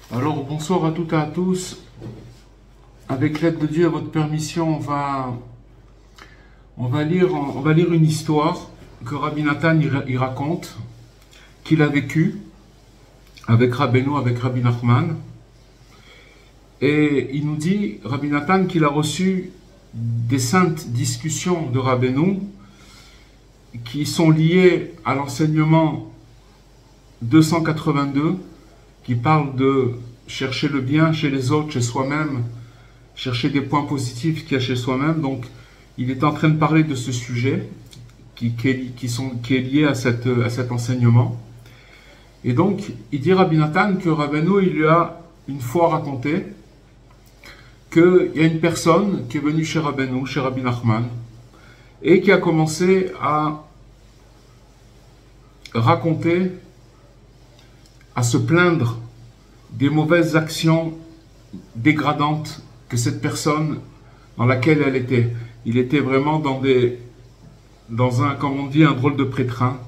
Alors bonsoir à toutes et à tous. Avec l'aide de Dieu et votre permission, on va lire une histoire que Rabbi Nathan il raconte, qu'il a vécue avec Rabbeinu, avec Rabbi Nachman. Et il nous dit, Rabbi Nathan, qu'il a reçu des saintes discussions de Rabbeinu qui sont liées à l'enseignement 282, qui parle de chercher le bien chez les autres, chez soi-même, chercher des points positifs qu'il y a chez soi-même. Donc, il est en train de parler de ce sujet qui est lié à cet enseignement. Et donc, il dit Rabbi Nathan que Rabbeinu, il lui a une fois raconté qu'il y a une personne qui est venue chez Rabbeinu, chez Rabbi Nachman, et qui a commencé à raconter, à se plaindre des mauvaises actions dégradantes que cette personne dans laquelle elle était. Il était vraiment dans un, comme on dit, un drôle de pétrin.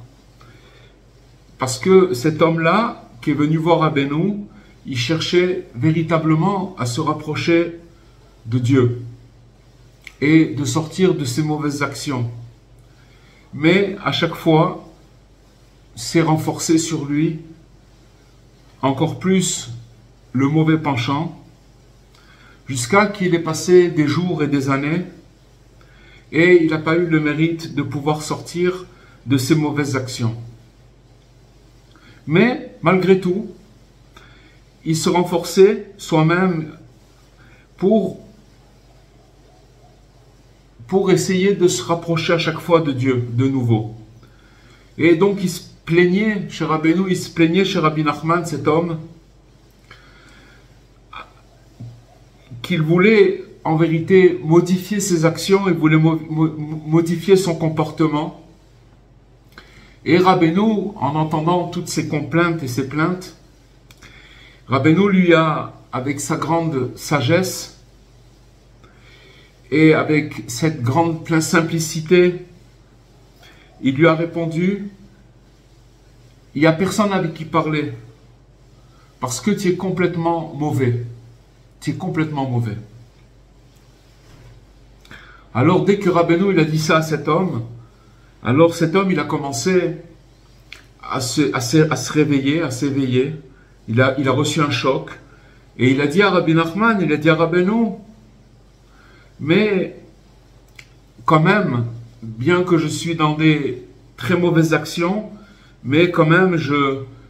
Parce que cet homme-là, qui est venu voir Rabbeinu, il cherchait véritablement à se rapprocher de Dieu et de sortir de ses mauvaises actions. Mais à chaque fois, c'est renforcé sur lui encore plus le mauvais penchant, jusqu'à qu'il ait passé des jours et des années et il n'a pas eu le mérite de pouvoir sortir de ses mauvaises actions. Mais malgré tout, il se renforçait soi-même pour essayer de se rapprocher à chaque fois de Dieu, de nouveau. Et donc il se plaignait chez Rabbeinu, il se plaignait chez Rabbi Nachman, cet homme, qu'il voulait en vérité modifier ses actions, il voulait modifier son comportement. Et Rabbeinu, en entendant toutes ces complaintes et ces plaintes, Rabbeinu lui a, avec sa grande sagesse et avec cette grande simplicité, il lui a répondu: il n'y a personne avec qui parler, parce que tu es complètement mauvais. Tu es complètement mauvais. Alors dès que Rabbeinu il a dit ça à cet homme, alors cet homme il a commencé à se réveiller, à s'éveiller. Il a reçu un choc et il a dit à Rabbi Nachman, il a dit à Rabbeinu: mais quand même, bien que je suis dans des très mauvaises actions, mais quand même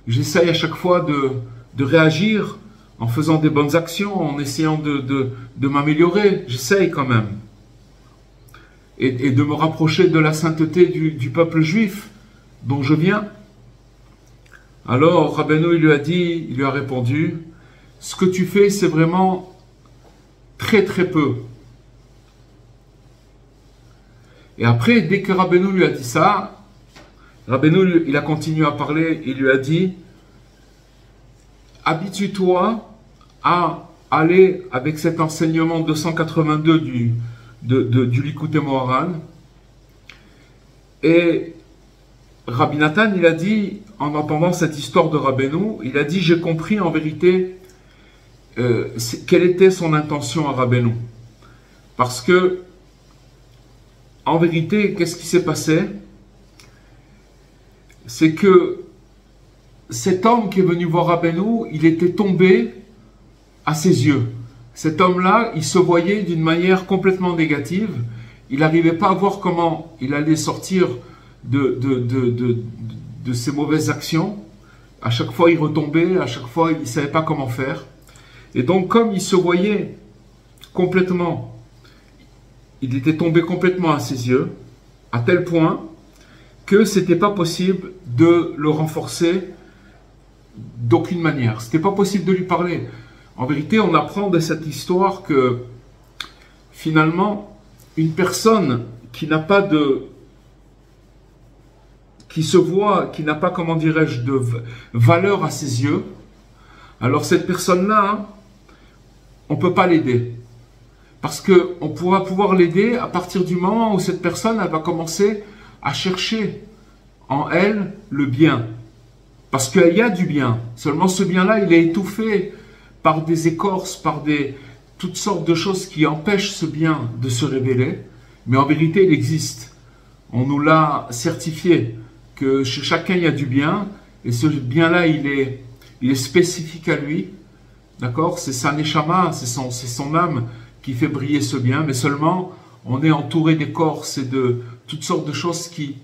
j'essaye à chaque fois de réagir en faisant des bonnes actions, en essayant de m'améliorer. J'essaye quand même. Et de me rapprocher de la sainteté du peuple juif dont je viens. Alors Rabbeinu il lui a répondu: ce que tu fais c'est vraiment très très peu. Et après, dès que Rabbeinu lui a dit ça, Rabbeinu il a continué à parler, il lui a dit: habitue-toi à aller avec cet enseignement 282 du Likutei Moharan. Et Rabbi Nathan, il a dit, en entendant cette histoire de Rabbeinu, il a dit: j'ai compris en vérité quelle était son intention à Rabbeinu. Parce que, en vérité, qu'est-ce qui s'est passé? C'est que cet homme qui est venu voir Rabbeinu, il était tombé à ses yeux. Cet homme-là, il se voyait d'une manière complètement négative. Il n'arrivait pas à voir comment il allait sortir de ses mauvaises actions. À chaque fois, il retombait. À chaque fois, il ne savait pas comment faire. Et donc, comme il se voyait complètement, il était tombé complètement à ses yeux, à tel point que ce n'était pas possible de le renforcer d'aucune manière. Ce n'était pas possible de lui parler. En vérité, on apprend de cette histoire que finalement, une personne qui n'a pas qui se voit, qui n'a pas, comment dirais-je, de valeur à ses yeux, alors cette personne-là, on ne peut pas l'aider. Parce qu'on pourra pouvoir l'aider à partir du moment où cette personne, elle va commencer à chercher en elle le bien. Parce qu'il y a du bien. Seulement ce bien-là, il est étouffé par des écorces, par toutes sortes de choses qui empêchent ce bien de se révéler. Mais en vérité, il existe. On nous l'a certifié que chez chacun, il y a du bien. Et ce bien-là, il est spécifique à lui. D'accord? C'est sa neshama, c'est son âme qui fait briller ce bien. Mais seulement, on est entouré d'écorces et de toutes sortes de choses qui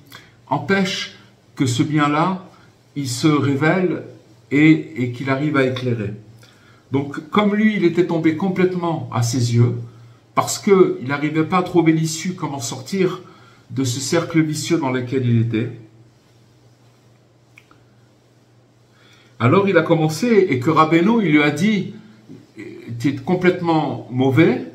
empêchent que ce bien-là, il se révèle et qu'il arrive à éclairer. Donc, comme lui, il était tombé complètement à ses yeux, parce qu'il n'arrivait pas à trouver l'issue, comment sortir de ce cercle vicieux dans lequel il était. Alors, il a commencé, et que Rabbeinu, il lui a dit: tu es complètement mauvais,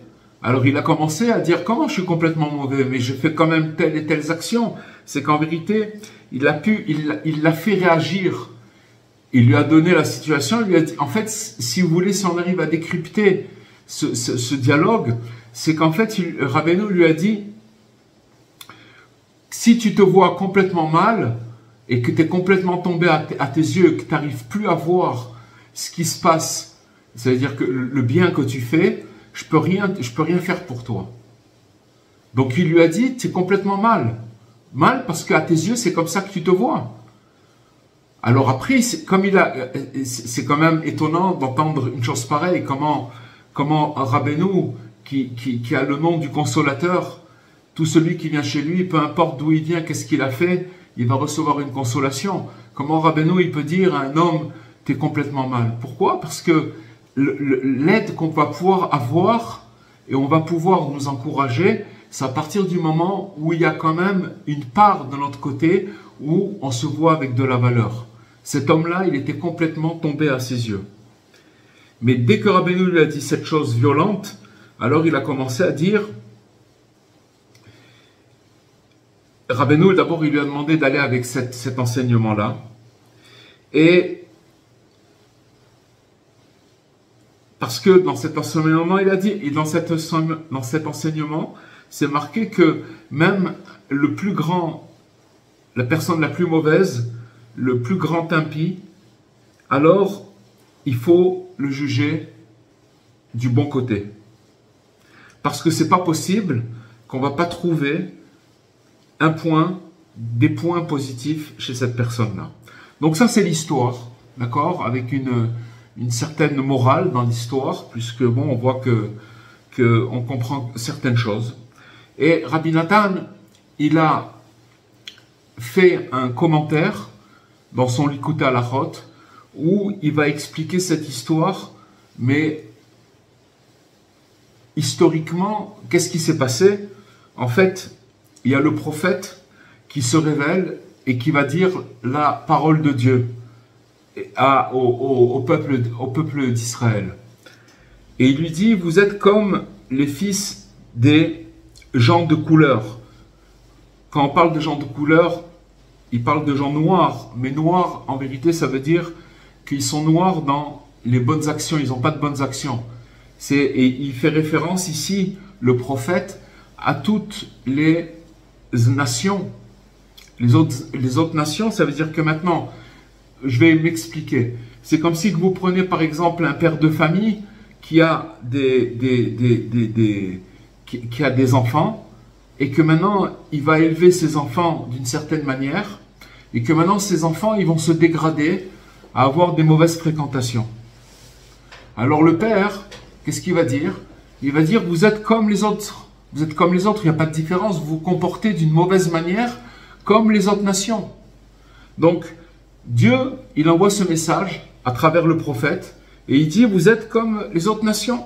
Alors il a commencé à dire comment je suis complètement mauvais, mais je fais quand même telle et telle action. C'est qu'en vérité, il l'a fait réagir. Il lui a donné la situation, il lui a dit, en fait, si vous voulez, si on arrive à décrypter ce dialogue, c'est qu'en fait, Rabbeinu lui a dit, si tu te vois complètement mal et que tu es complètement tombé à tes yeux, que tu n'arrives plus à voir ce qui se passe, c'est-à-dire que le bien que tu fais, je peux rien faire pour toi. Donc il lui a dit, tu es complètement mal. Mal parce qu'à tes yeux, c'est comme ça que tu te vois. Alors après, c'est quand même étonnant d'entendre une chose pareille, comment Rabbeinu, qui a le nom du consolateur, tout celui qui vient chez lui, peu importe d'où il vient, qu'est-ce qu'il a fait, il va recevoir une consolation. Comment Rabbeinu, il peut dire à un homme, t'es complètement mal. Pourquoi? Parce que l'aide qu'on va pouvoir avoir, et on va pouvoir nous encourager, c'est à partir du moment où il y a quand même une part de notre côté, où on se voit avec de la valeur. Cet homme-là, il était complètement tombé à ses yeux. Mais dès que Rabbeinu lui a dit cette chose violente, alors il a commencé à dire, Rabbeinu, d'abord, il lui a demandé d'aller avec cet enseignement-là. Et parce que dans cet enseignement, il a dit, et dans cet enseignement, c'est marqué que même le plus grand, la personne la plus mauvaise, le plus grand impie, alors il faut le juger du bon côté. Parce que c'est pas possible qu'on va pas trouver des points positifs chez cette personne-là. Donc ça, c'est l'histoire, d'accord, avec une certaine morale dans l'histoire, puisque bon, on voit que on comprend certaines choses. Et Rabbi Nathan, il a fait un commentaire dans son Likutei Halachot où il va expliquer cette histoire, mais historiquement, qu'est-ce qui s'est passé? En fait, il y a le prophète qui se révèle et qui va dire la parole de Dieu au peuple d'Israël. Et il lui dit, vous êtes comme les fils des gens de couleur. Quand on parle de gens de couleur, il parle de gens noirs, mais noirs, en vérité, ça veut dire qu'ils sont noirs dans les bonnes actions, ils n'ont pas de bonnes actions. Et il fait référence ici, le prophète, à toutes les nations. Les autres nations, ça veut dire que maintenant, je vais m'expliquer. C'est comme si vous prenez par exemple un père de famille qui a qui a des enfants, et que maintenant, il va élever ses enfants d'une certaine manière, et que maintenant, ces enfants, ils vont se dégrader à avoir des mauvaises fréquentations. Alors le père, qu'est-ce qu'il va dire? Il va dire, vous êtes comme les autres. Vous êtes comme les autres, il n'y a pas de différence. Vous vous comportez d'une mauvaise manière comme les autres nations. Donc, Dieu, il envoie ce message à travers le prophète, et il dit, vous êtes comme les autres nations.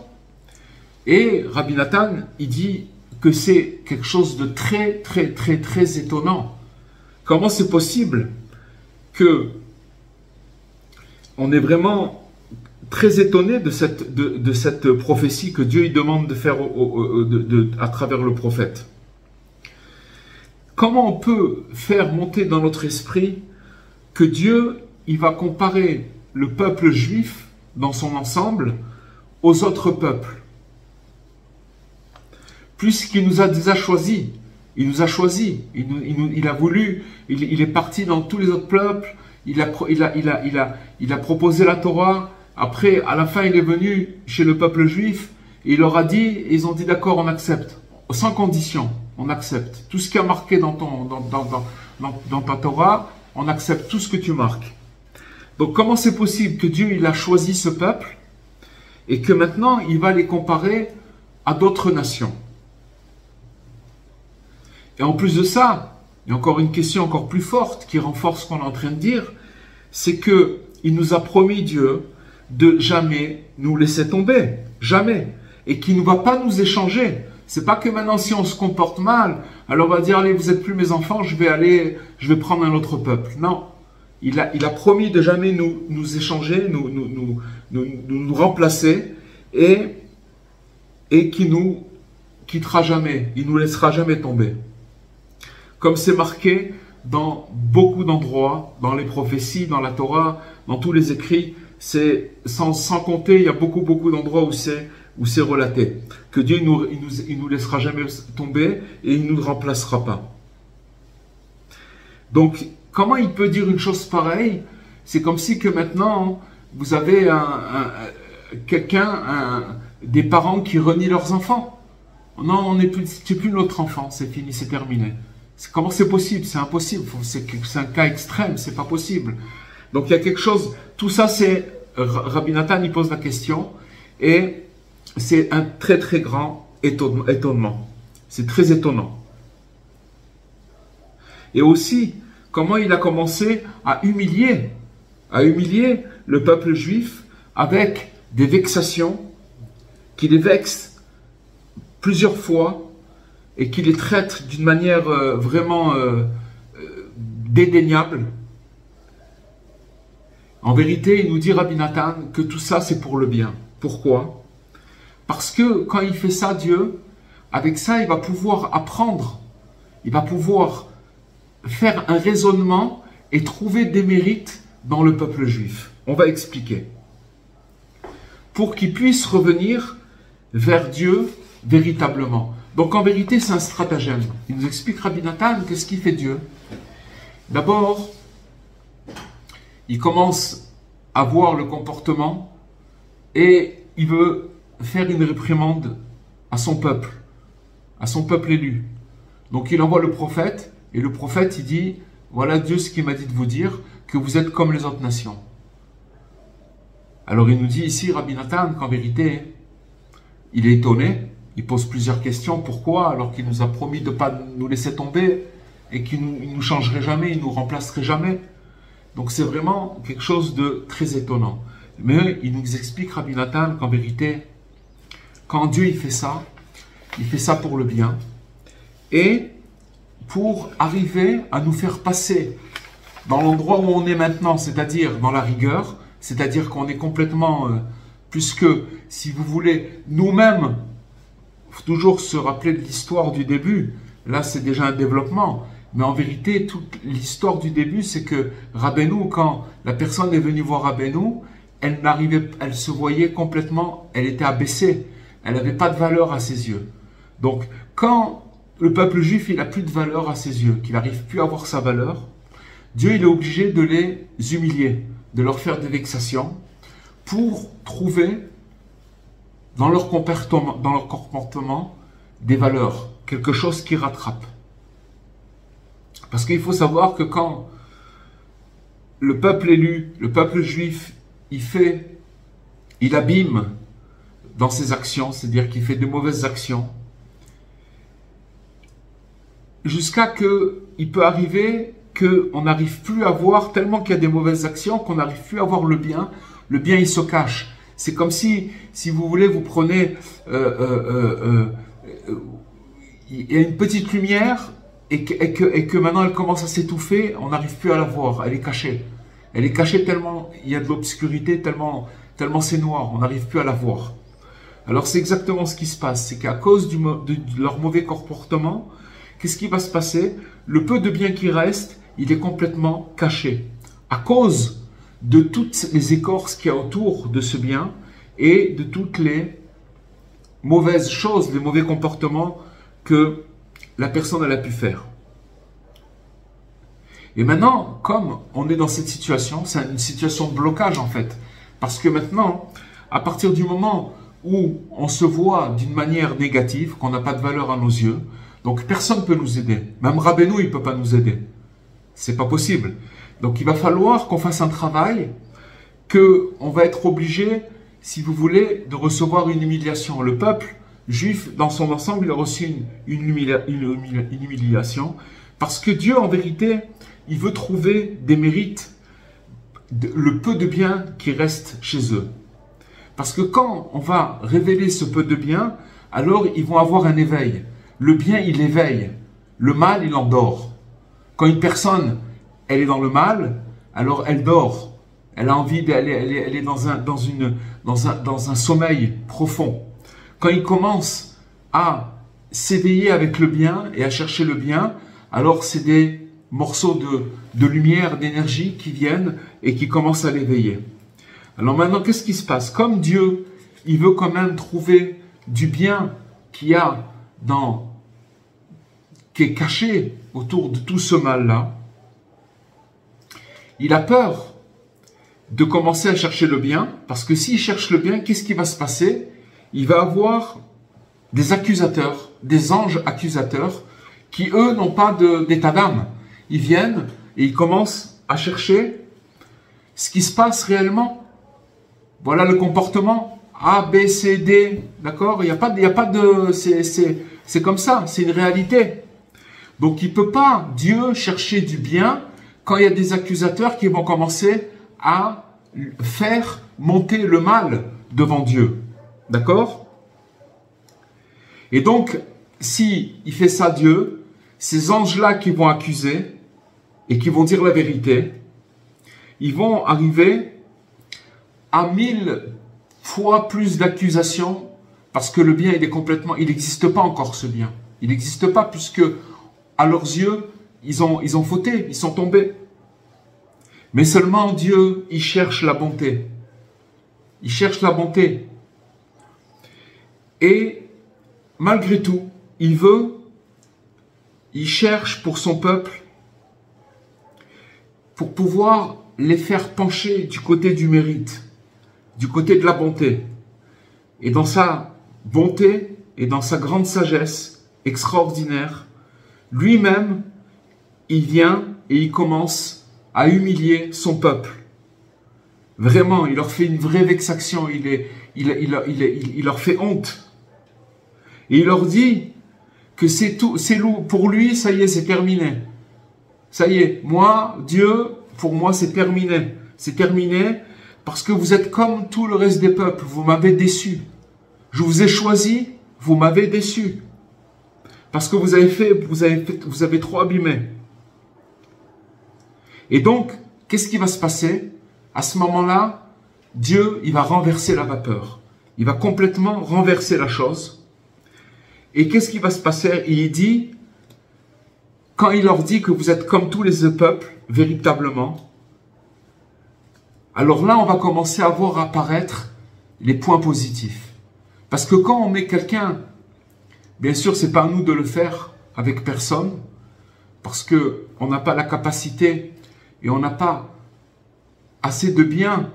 Et Rabbi Nathan, il dit que c'est quelque chose de très, très, très, très étonnant. Comment c'est possible que on est vraiment très étonné de cette prophétie que Dieu il demande de faire à travers le prophète? Comment on peut faire monter dans notre esprit que Dieu il va comparer le peuple juif dans son ensemble aux autres peuples? Puisqu'il nous a déjà choisis, il nous a choisis, il a voulu, il est parti dans tous les autres peuples, il a proposé la Torah, après, à la fin, il est venu chez le peuple juif, et il leur a dit, et ils ont dit d'accord, on accepte, sans condition, on accepte. Tout ce qui est marqué dans ta Torah, on accepte tout ce que tu marques. Donc comment c'est possible que Dieu il a choisi ce peuple, et que maintenant, il va les comparer à d'autres nations? Et en plus de ça, il y a encore une question encore plus forte qui renforce ce qu'on est en train de dire, c'est que il nous a promis, Dieu, de jamais nous laisser tomber, jamais, et qu'il ne va pas nous échanger. C'est pas que maintenant si on se comporte mal, alors on va dire allez vous êtes plus mes enfants, je vais prendre un autre peuple. Non, il a promis de jamais nous échanger, nous remplacer et qui nous quittera jamais, il nous laissera jamais tomber. Comme c'est marqué dans beaucoup d'endroits, dans les prophéties, dans la Torah, dans tous les écrits, c'est sans compter, il y a beaucoup d'endroits où c'est relaté que Dieu il nous laissera jamais tomber et il nous remplacera pas. Donc, comment il peut dire une chose pareille? C'est comme si que maintenant vous avez des parents qui renient leurs enfants. Non, c'est plus notre enfant, c'est fini, c'est terminé. Comment c'est possible? C'est impossible. C'est un cas extrême, c'est pas possible. Donc il y a quelque chose. Tout ça, c'est Rabbi Nathan, il pose la question et c'est un très grand étonnement. C'est très étonnant. Et aussi, comment il a commencé à humilier le peuple juif avec des vexations qui les vexent plusieurs fois et qui les traite d'une manière vraiment dédaignable. En vérité, il nous dit Rabbi Nathan que tout ça c'est pour le bien. Pourquoi? Parce que quand il fait ça, Dieu, avec ça, il va pouvoir apprendre, il va pouvoir faire un raisonnement et trouver des mérites dans le peuple juif. On va expliquer. Pour qu'il puisse revenir vers Dieu véritablement. Donc en vérité, c'est un stratagème. Il nous explique Rabbi Nathan qu'est-ce qu'il fait Dieu. D'abord, il commence à voir le comportement et il veut faire une réprimande à son peuple élu. Donc il envoie le prophète et le prophète il dit, voilà Dieu ce qu'il m'a dit de vous dire, que vous êtes comme les autres nations. Alors il nous dit ici Rabbi Nathan qu'en vérité, il est étonné. Il pose plusieurs questions. Pourquoi? Alors qu'il nous a promis de ne pas nous laisser tomber et qu'il ne nous changerait jamais, il ne nous remplacerait jamais. Donc c'est vraiment quelque chose de très étonnant. Mais il nous explique, Rabbi Nathan, qu'en vérité, quand Dieu il fait ça pour le bien et pour arriver à nous faire passer dans l'endroit où on est maintenant, c'est-à-dire dans la rigueur, c'est-à-dire qu'on est complètement, puisque, si vous voulez, nous-mêmes, il faut toujours se rappeler de l'histoire du début. Là, c'est déjà un développement. Mais en vérité, toute l'histoire du début, c'est que Rabbeinu, quand la personne est venue voir Rabbeinu, elle se voyait complètement, elle était abaissée. Elle n'avait pas de valeur à ses yeux. Donc, quand le peuple juif, il n'a plus de valeur à ses yeux, qu'il n'arrive plus à avoir sa valeur, Dieu, il est obligé de les humilier, de leur faire des vexations, pour trouver dans leur comportement des valeurs, quelque chose qui rattrape. Parce qu'il faut savoir que quand le peuple élu, le peuple juif, il abîme dans ses actions, c'est-à-dire qu'il fait de mauvaises actions, jusqu'à qu'il peut arriver qu'on n'arrive plus à voir, tellement qu'il y a des mauvaises actions, qu'on n'arrive plus à voir le bien il se cache. C'est comme si vous voulez, vous prenez, il y a une petite lumière et que maintenant elle commence à s'étouffer, on n'arrive plus à la voir, elle est cachée. Elle est cachée tellement il y a de l'obscurité, tellement c'est noir, on n'arrive plus à la voir. Alors c'est exactement ce qui se passe, c'est qu'à cause de leur mauvais comportement, qu'est-ce qui va se passer? Le peu de bien qui reste, il est complètement caché. À cause de toutes les écorces qu'il y a autour de ce bien et de toutes les mauvaises choses, les mauvais comportements que la personne elle a pu faire. Et maintenant, comme on est dans cette situation, c'est une situation de blocage en fait. Parce que maintenant, à partir du moment où on se voit d'une manière négative, qu'on n'a pas de valeur à nos yeux, donc personne ne peut nous aider. Même Rabbeinu, il ne peut pas nous aider. C'est pas possible. Donc il va falloir qu'on fasse un travail, qu'on va être obligé, si vous voulez, de recevoir une humiliation. Le peuple juif, dans son ensemble, il a reçu une humiliation, parce que Dieu, en vérité, il veut trouver des mérites, le peu de bien qui reste chez eux. Parce que quand on va révéler ce peu de bien, alors ils vont avoir un éveil. Le bien, il éveille. Le mal, il endort. Quand une personne, elle est dans le mal, alors elle dort. Elle a envie, elle est dans un sommeil profond. Quand il commence à s'éveiller avec le bien et à chercher le bien, alors c'est des morceaux de lumière, d'énergie qui viennent et qui commencent à l'éveiller. Alors maintenant, qu'est-ce qui se passe? Comme Dieu, il veut quand même trouver du bien qu'il y a qui est caché autour de tout ce mal-là, il a peur de commencer à chercher le bien, parce que s'il cherche le bien, qu'est-ce qui va se passer? Il va avoir des accusateurs, des anges accusateurs, qui eux n'ont pas d'état d'âme. Ils viennent et ils commencent à chercher ce qui se passe réellement. Voilà le comportement A, B, C, D, d'accord? Il y a pas de, c'est comme ça, c'est une réalité. Donc il peut pas, Dieu, chercher du bien quand il y a des accusateurs qui vont commencer à faire monter le mal devant Dieu. D'accord? Et donc, si il fait ça Dieu, ces anges-là qui vont accuser et qui vont dire la vérité, ils vont arriver à 1000 fois plus d'accusations parce que le bien, il n'existe pas encore ce bien. Il n'existe pas puisque à leurs yeux, ils ont fauté, ils sont tombés. Mais seulement Dieu, il cherche la bonté. Il cherche la bonté. Et malgré tout, il cherche pour son peuple, pour pouvoir les faire pencher du côté du mérite, du côté de la bonté. Et dans sa bonté et dans sa grande sagesse extraordinaire, lui-même, il vient et il commence à humilier son peuple. Vraiment, il leur fait une vraie vexation, il leur fait honte. Et il leur dit que c'est tout, pour lui, ça y est, c'est terminé. Ça y est, moi, Dieu, pour moi, c'est terminé. C'est terminé parce que vous êtes comme tout le reste des peuples, vous m'avez déçu. Je vous ai choisi, vous m'avez déçu. Parce que vous avez trop abîmé. Et donc, qu'est-ce qui va se passer? À ce moment-là, Dieu, il va renverser la vapeur. Il va complètement renverser la chose. Et qu'est-ce qui va se passer? Il dit, quand il leur dit que vous êtes comme tous les peuples, véritablement, alors là, on va commencer à voir apparaître les points positifs. Parce que quand on met quelqu'un, bien sûr, c'est pas à nous de le faire avec personne, parce que on n'a pas la capacité et on n'a pas assez de bien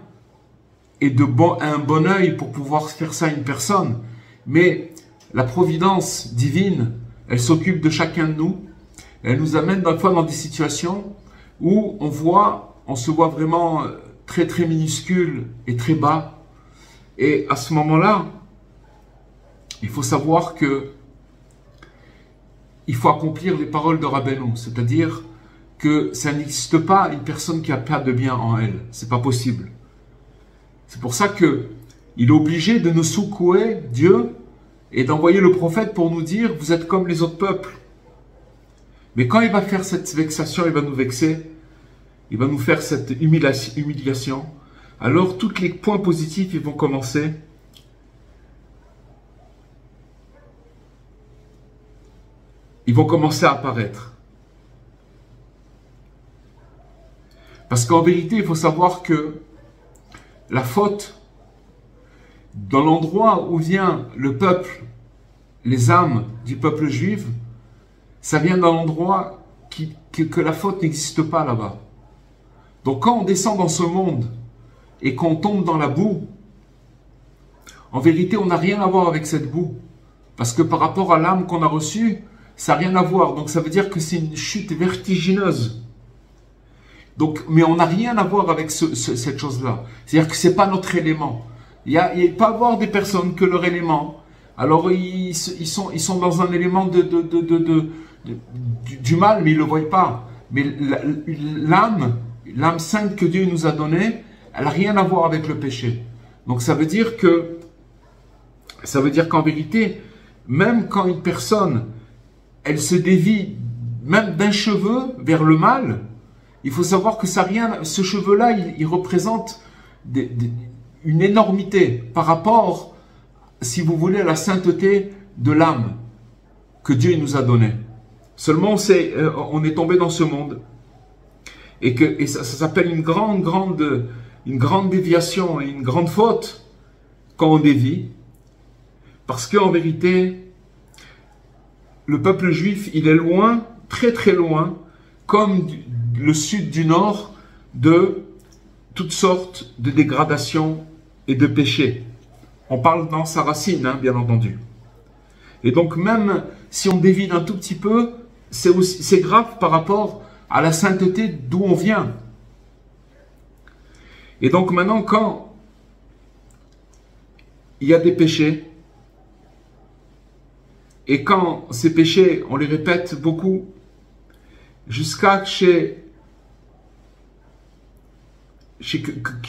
et un bon œil pour pouvoir faire ça à une personne. Mais la providence divine, elle s'occupe de chacun de nous. Elle nous amène parfois dans des situations où on se voit vraiment très très minuscule et très bas. Et à ce moment-là, il faut savoir que il faut accomplir les paroles de Rabbeinu, c'est-à-dire que ça n'existe pas une personne qui a pas de bien en elle. C'est pas possible. C'est pour ça que il est obligé de nous secouer, Dieu, et d'envoyer le prophète pour nous dire, vous êtes comme les autres peuples. Mais quand il va faire cette vexation, il va nous vexer, il va nous faire cette humiliation, alors tous les points positifs, ils vont commencer à apparaître. Parce qu'en vérité, il faut savoir que la faute, dans l'endroit où vient le peuple, les âmes du peuple juif, ça vient d'un endroit que la faute n'existe pas là-bas. Donc quand on descend dans ce monde et qu'on tombe dans la boue, en vérité, on n'a rien à voir avec cette boue. Parce que par rapport à l'âme qu'on a reçue, ça n'a rien à voir. Donc ça veut dire que c'est une chute vertigineuse. Donc, mais on n'a rien à voir avec cette chose-là. C'est-à-dire que ce n'est pas notre élément. Il peut y avoir des personnes que leur élément, alors ils sont dans un élément du mal, mais ils ne le voient pas. Mais l'âme sainte que Dieu nous a donnée, elle n'a rien à voir avec le péché. Donc ça veut dire qu'en vérité, même quand une personne, elle se dévie même d'un cheveu vers le mal, il faut savoir que ce cheveu-là, il représente une énormité par rapport, si vous voulez, à la sainteté de l'âme. que Dieu nous a donné. Seulement, on est tombé dans ce monde. Et ça s'appelle une grande déviation, une grande faute quand on dévie. Parce qu'en vérité, le peuple juif, il est loin, très très loin, comme le sud du nord, de toutes sortes de dégradations et de péchés. On parle dans sa racine, hein, bien entendu. Et donc même si on dévie d'un tout petit peu, c'est grave par rapport à la sainteté d'où on vient. Et donc maintenant, quand il y a des péchés, et quand ces péchés, on les répète beaucoup, jusqu'à qu'il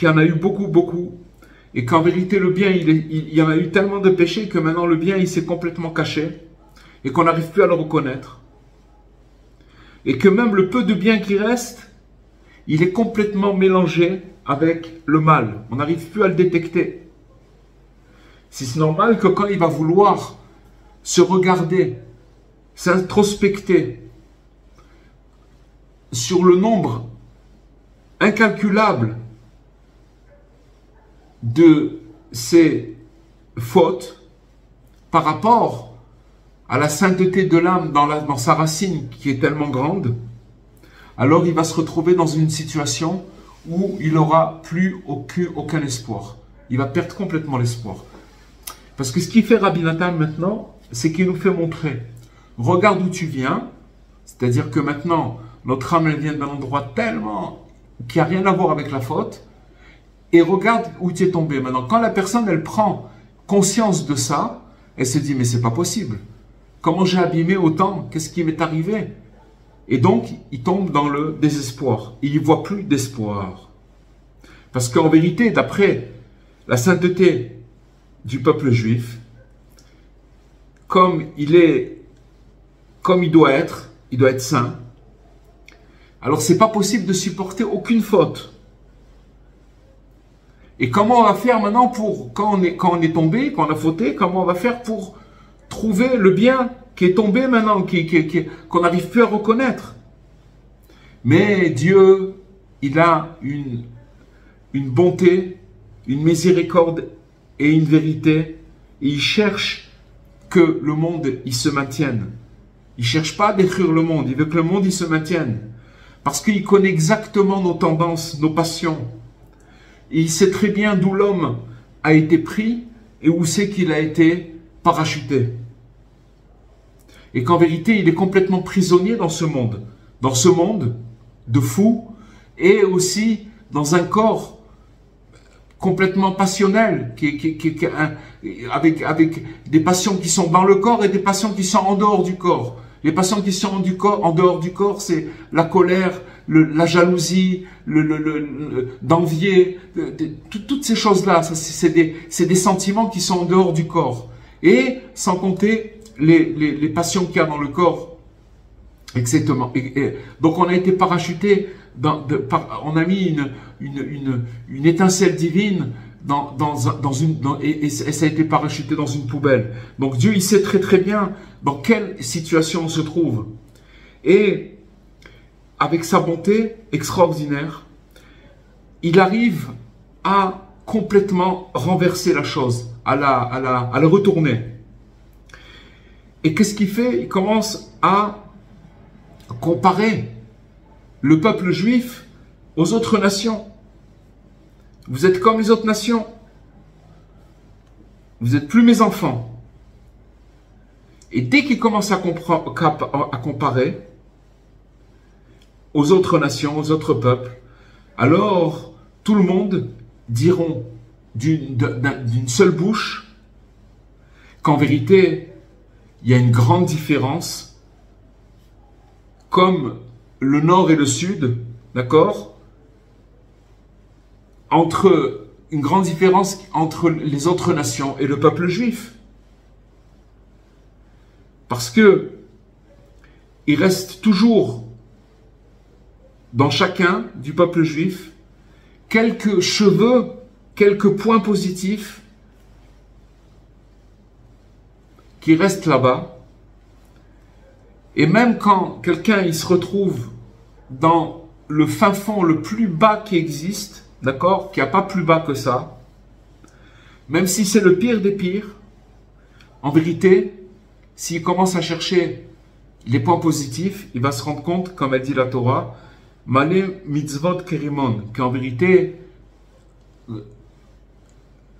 y en a eu beaucoup, et qu'en vérité le bien, il y en a eu tellement de péchés que maintenant le bien, il s'est complètement caché, et qu'on n'arrive plus à le reconnaître. Et que même le peu de bien qui reste, il est complètement mélangé avec le mal. On n'arrive plus à le détecter. C'est normal que quand il va vouloir se regarder, s'introspecter sur le nombre incalculable de ses fautes par rapport à la sainteté de l'âme dans sa racine qui est tellement grande, alors il va se retrouver dans une situation où il n'aura plus aucun espoir. Il va perdre complètement l'espoir. Parce que ce qu'il fait Rabbi Nathan maintenant, c'est qu'il nous fait montrer, regarde où tu viens, c'est-à-dire que maintenant, notre âme elle vient d'un endroit tellement qui n'a rien à voir avec la faute, et regarde où tu es tombé. Maintenant, quand la personne elle prend conscience de ça, elle se dit, mais c'est pas possible. Comment j'ai abîmé autant? Qu'est-ce qui m'est arrivé? Et donc, il tombe dans le désespoir. Il n'y voit plus d'espoir. Parce qu'en vérité, d'après la sainteté du peuple juif, comme il doit être saint, alors c'est pas possible de supporter aucune faute. Et comment on va faire maintenant pour, quand on est tombé, quand on a fauté, comment on va faire pour trouver le bien qui est tombé maintenant, qu'on n'arrive plus à reconnaître? Mais Dieu, il a une bonté, une miséricorde et une vérité, et il cherche que le monde, il se maintienne. Il ne cherche pas à détruire le monde, il veut que le monde, il se maintienne. Parce qu'il connaît exactement nos tendances, nos passions. Et il sait très bien d'où l'homme a été pris et où c'est qu'il a été parachuté. Et qu'en vérité, il est complètement prisonnier dans ce monde de fous, et aussi dans un corps complètement passionnel, avec des passions qui sont dans le corps et des passions qui sont en dehors du corps. Les passions qui sont en dehors du corps, c'est la colère, la jalousie, d'envier, toutes ces choses-là. C'est des sentiments qui sont en dehors du corps. Et sans compter les passions qu'il y a dans le corps. Exactement. Donc on a été parachuté, on a mis une étincelle divine et ça a été parachuté dans une poubelle. Donc Dieu, il sait très très bien dans quelle situation on se trouve. Et avec sa bonté extraordinaire, il arrive à complètement renverser la chose, à la retourner. Et qu'est-ce qu'il fait? Il commence à comparer le peuple juif aux autres nations. Vous êtes comme les autres nations. Vous n'êtes plus mes enfants. Et dès qu'il commence à comparer aux autres nations, aux autres peuples, alors tout le monde diront d'une seule bouche qu'en vérité, il y a une grande différence, comme le nord et le sud, d'accord, une grande différence entre les autres nations et le peuple juif. Parce que il reste toujours dans chacun du peuple juif quelques cheveux, quelques points positifs qui restent là-bas, Et même quand quelqu'un il se retrouve dans le fin fond le plus bas qui existe, d'accord, qu'il n'y a pas plus bas que ça, même si c'est le pire des pires, en vérité, s'il commence à chercher les points positifs, il va se rendre compte, comme elle dit la Torah, Malé mitzvot kerimon, qu'en vérité,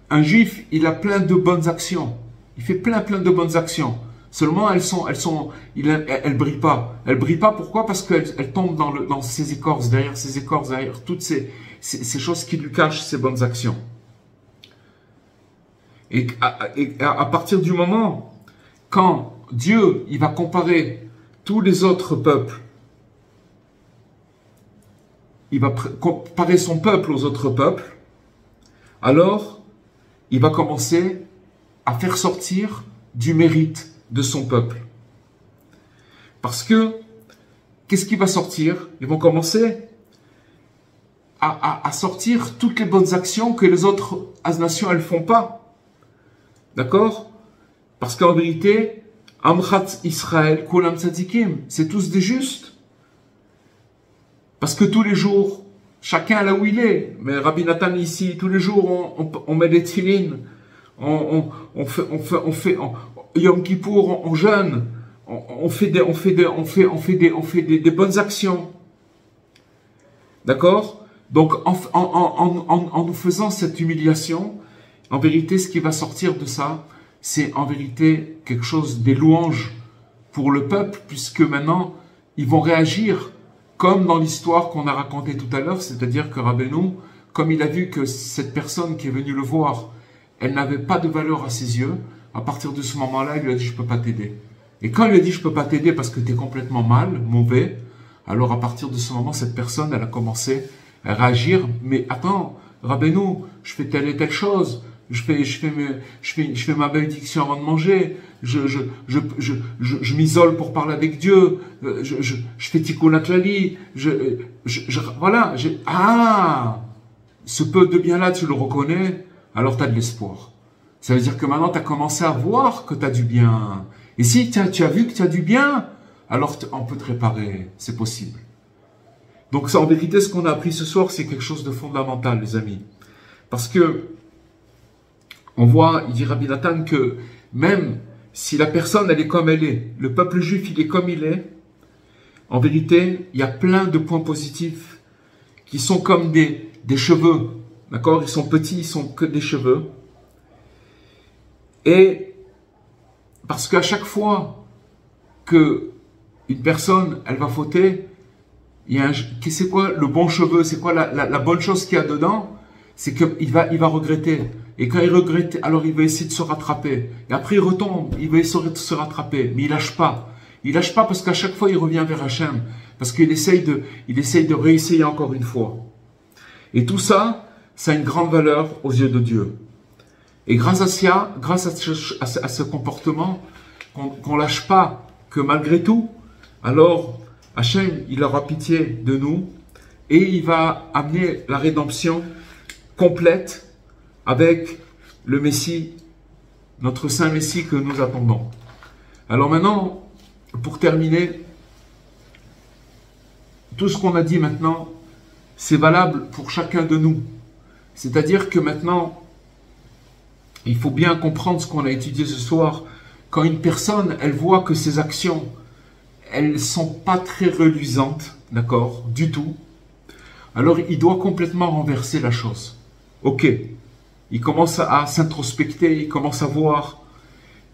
un juif, il a plein de bonnes actions. Il fait plein de bonnes actions. Seulement, elles brillent pas. Elles brillent pas, pourquoi? Parce qu'elles tombent dans ses écorces, derrière toutes ces choses qui lui cachent ses bonnes actions. Et à partir du moment, quand Dieu, il va comparer tous les autres peuples, il va comparer son peuple aux autres peuples, alors, il va commencer à faire sortir du mérite de son peuple. Parce que, qu'est-ce qui va sortir? Ils vont commencer à sortir toutes les bonnes actions que les autres nations, elles font pas. D'accord? Parce qu'en vérité, Amchat Israël, Kulam Tzadikim, c'est tous des justes. Parce que tous les jours, chacun là où il est, mais Rabbi Nathan ici, tous les jours, on met des tefilines, on fait Yom Kippour, on jeûne, on fait des bonnes actions. D'accord? Donc, en nous faisant cette humiliation, en vérité, ce qui va sortir de ça, c'est en vérité quelque chose des louanges pour le peuple, puisque maintenant, ils vont réagir comme dans l'histoire qu'on a racontée tout à l'heure, c'est-à-dire que Rabbeinu, comme il a vu que cette personne qui est venue le voir, elle n'avait pas de valeur à ses yeux, à partir de ce moment-là, il lui a dit « je peux pas t'aider ». Et quand il lui a dit « je peux pas t'aider parce que tu es complètement mal, mauvais », alors à partir de ce moment, cette personne, elle a commencé à réagir « mais attends, Rabbeinu, je fais telle et telle chose, je fais ma bénédiction avant de manger, je m'isole pour parler avec Dieu, je fais tikkun klali, voilà, ce peu de bien-là, tu le reconnais, alors tu as de l'espoir. Ça veut dire que maintenant, tu as commencé à voir que tu as du bien. Et si tu as vu que tu as du bien, alors on peut te réparer, c'est possible. Donc ça, en vérité, ce qu'on a appris ce soir, c'est quelque chose de fondamental, les amis. Parce que, on voit, il dit Rabbi Nathan, que même si la personne, elle est comme elle est, le peuple juif, il est comme il est, en vérité, il y a plein de points positifs qui sont comme des cheveux. D'accord? Ils sont petits, ils sont que des cheveux. Et parce qu'à chaque fois que une personne, elle va fauter, c'est quoi le bon cheveu? C'est quoi la bonne chose qu'il y a dedans? C'est qu'il va regretter. Et quand il regrette, alors il va essayer de se rattraper. Et après il retombe, il va essayer de se rattraper. Mais il lâche pas. Il lâche pas parce qu'à chaque fois il revient vers Hachem. Parce qu'il essaye de réessayer encore une fois. Et tout ça, ça a une grande valeur aux yeux de Dieu. Et grâce à ce comportement, qu'on lâche pas, que malgré tout, alors Hachem, il aura pitié de nous et il va amener la rédemption complète avec le Messie, notre Saint Messie que nous attendons. Alors maintenant, pour terminer, tout ce qu'on a dit maintenant, c'est valable pour chacun de nous. C'est-à-dire que maintenant, il faut bien comprendre ce qu'on a étudié ce soir. Quand une personne, elle voit que ses actions, elles ne sont pas très reluisantes, d'accord, du tout, alors il doit complètement renverser la chose. Ok, il commence à s'introspecter, il commence à voir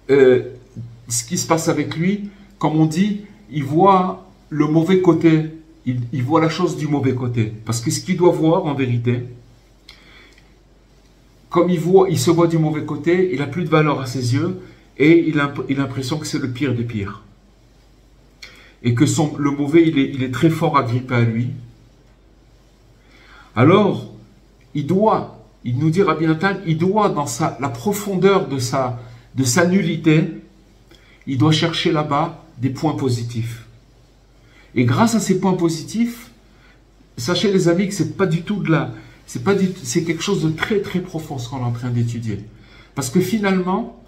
ce qui se passe avec lui. Comme on dit, il voit le mauvais côté, il voit la chose du mauvais côté. Parce que ce qu'il doit voir en vérité, comme il se voit du mauvais côté, il n'a plus de valeur à ses yeux et il a l'impression que c'est le pire des pires. Et que le mauvais, il est très fort à gripper à lui. Alors, il nous dit Rabbi Nathan, il doit dans la profondeur de sa nullité, il doit chercher là-bas des points positifs. Et grâce à ces points positifs, sachez les amis que c'est pas du tout c'est quelque chose de très très profond ce qu'on est en train d'étudier. Parce que finalement,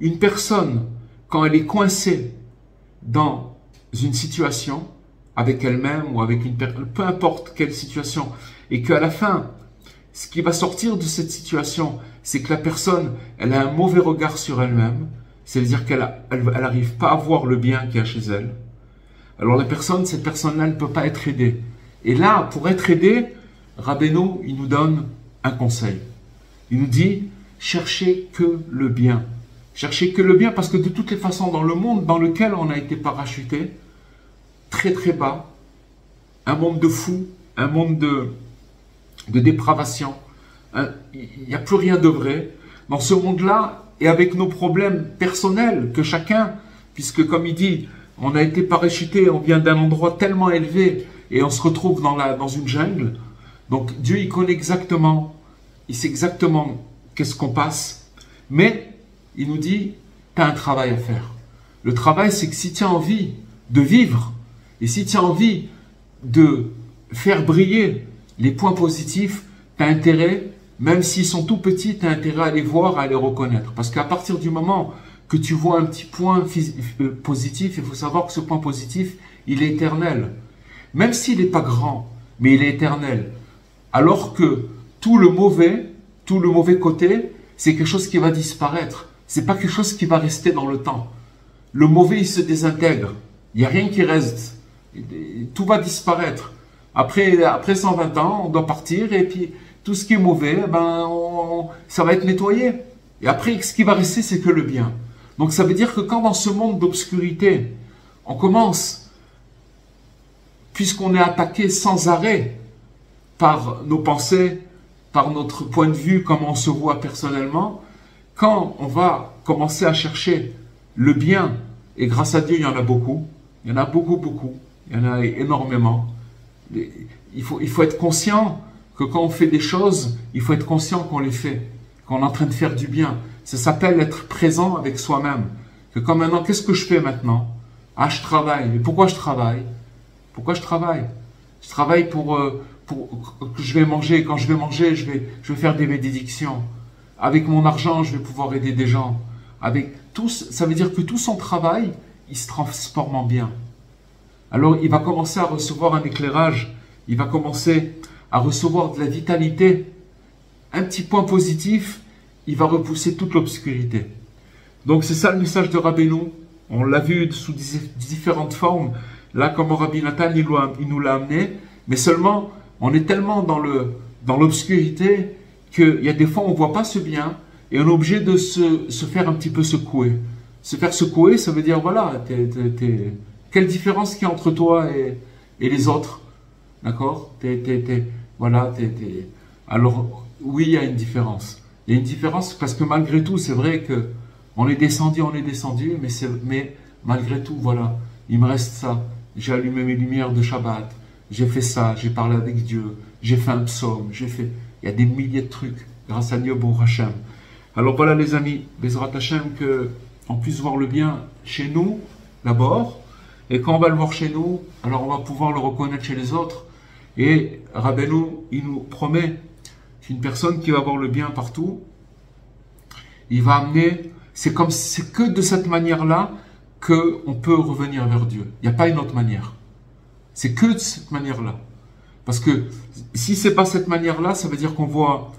une personne, quand elle est coincée dans une situation avec elle-même ou avec une personne, peu importe quelle situation, et qu'à la fin, ce qui va sortir de cette situation, c'est que la personne, elle a un mauvais regard sur elle-même, c'est-à-dire qu'elle n'arrive pas à voir le bien qu'il y a chez elle. Alors cette personne-là ne peut pas être aidée. Et là, pour être aidée, Rabbeinu, il nous donne un conseil. Il nous dit, cherchez que le bien. Cherchez que le bien, parce que de toutes les façons, dans le monde dans lequel on a été parachuté, très très bas, un monde de fous, un monde de dépravation, il n'y a plus rien de vrai. Dans ce monde-là, et avec nos problèmes personnels que chacun, puisque comme il dit, on a été parachuté, on vient d'un endroit tellement élevé, et on se retrouve dans une jungle. Donc Dieu, il connaît exactement, il sait exactement qu'est-ce qu'on passe, mais il nous dit, tu as un travail à faire. Le travail, c'est que si tu as envie de vivre, et si tu as envie de faire briller les points positifs, tu as intérêt, même s'ils sont tout petits, tu as intérêt à les voir, à les reconnaître. Parce qu'à partir du moment que tu vois un petit point positif, il faut savoir que ce point positif, il est éternel. Même s'il n'est pas grand, mais il est éternel. Alors que tout le mauvais côté, c'est quelque chose qui va disparaître. C'est pas quelque chose qui va rester dans le temps. Le mauvais, il se désintègre. Il n'y a rien qui reste. Tout va disparaître. Après 120 ans, on doit partir et puis tout ce qui est mauvais, ça va être nettoyé. Et après, ce qui va rester, c'est que le bien. Donc ça veut dire que quand dans ce monde d'obscurité, on commence, puisqu'on est attaqué sans arrêt par nos pensées, par notre point de vue, comment on se voit personnellement, quand on va commencer à chercher le bien, et grâce à Dieu, il y en a beaucoup, il y en a beaucoup, il y en a énormément. Il faut être conscient que quand on fait des choses, il faut être conscient qu'on les fait, qu'on est en train de faire du bien. Ça s'appelle être présent avec soi-même. Que comme maintenant, qu'est-ce que je fais maintenant? Ah, je travaille. Mais pourquoi je travaille? Pourquoi je travaille? Je travaille pour que je vais manger. Quand je vais manger, je vais faire des bénédictions. Avec mon argent, je vais pouvoir aider des gens. Ça veut dire que tout son travail, il se transforme en bien. Alors, il va commencer à recevoir un éclairage. Il va commencer à recevoir de la vitalité. Un petit point positif, il va repousser toute l'obscurité. Donc, c'est ça le message de Rabbeinu. On l'a vu sous différentes formes. Là, comme Rabbi Nathan, il nous l'a amené. Mais seulement, on est tellement dans l'obscurité qu'il y a des fois, on ne voit pas ce bien et on est obligé de se faire un petit peu secouer. Se faire secouer, ça veut dire, voilà, quelle différence qu'il y a entre toi et les autres? D'accord? Alors, oui, il y a une différence. Il y a une différence parce que malgré tout, c'est vrai que on est descendu, mais malgré tout, voilà, il me reste ça. J'ai allumé mes lumières de Shabbat, j'ai fait ça, j'ai parlé avec Dieu, j'ai fait un psaume, il y a des milliers de trucs, grâce à Dieu, bon Hachem. Alors voilà les amis, Bezrat Hachem, qu'on puisse voir le bien chez nous, d'abord, et quand on va le voir chez nous, alors on va pouvoir le reconnaître chez les autres. Et Rabbeinu, il nous promet qu'une personne qui va voir le bien partout, il va amener, c'est que de cette manière-là qu'on peut revenir vers Dieu. Il n'y a pas une autre manière. C'est que de cette manière-là. Parce que si c'est pas cette manière-là, ça veut dire qu'on voit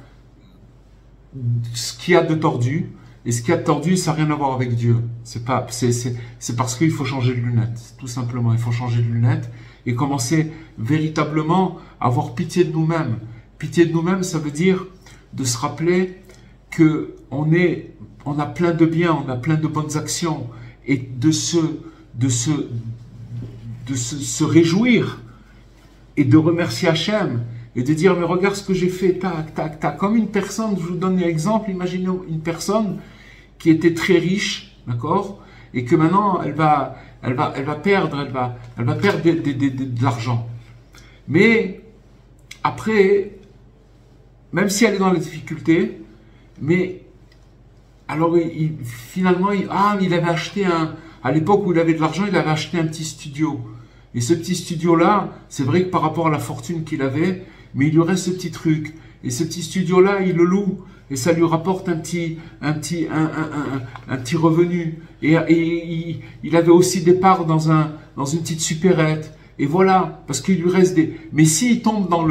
ce qu'il y a de tordu, et ce qu'il y a de tordu, ça n'a rien à voir avec Dieu. C'est parce qu'il faut changer de lunettes, tout simplement. Il faut changer de lunettes et commencer véritablement à avoir pitié de nous-mêmes. Pitié de nous-mêmes, ça veut dire de se rappeler que on a plein de biens, on a plein de bonnes actions, et de se réjouir et de remercier Hachem et de dire mais regarde ce que j'ai fait, tac, tac, tac. Comme une personne, je vous donne un exemple, imaginez une personne qui était très riche, d'accord, et que maintenant elle va perdre de l'argent. Mais après, même si elle est dans la difficulté, mais alors finalement, il avait acheté à l'époque où il avait de l'argent, il avait acheté un petit studio. Et ce petit studio-là, c'est vrai que par rapport à la fortune qu'il avait, mais il y aurait ce petit truc. Et ce petit studio-là, il le loue. Et ça lui rapporte un petit revenu. Et il avait aussi des parts dans une petite supérette. Et voilà, parce qu'il lui reste des... Mais s'il tombe dans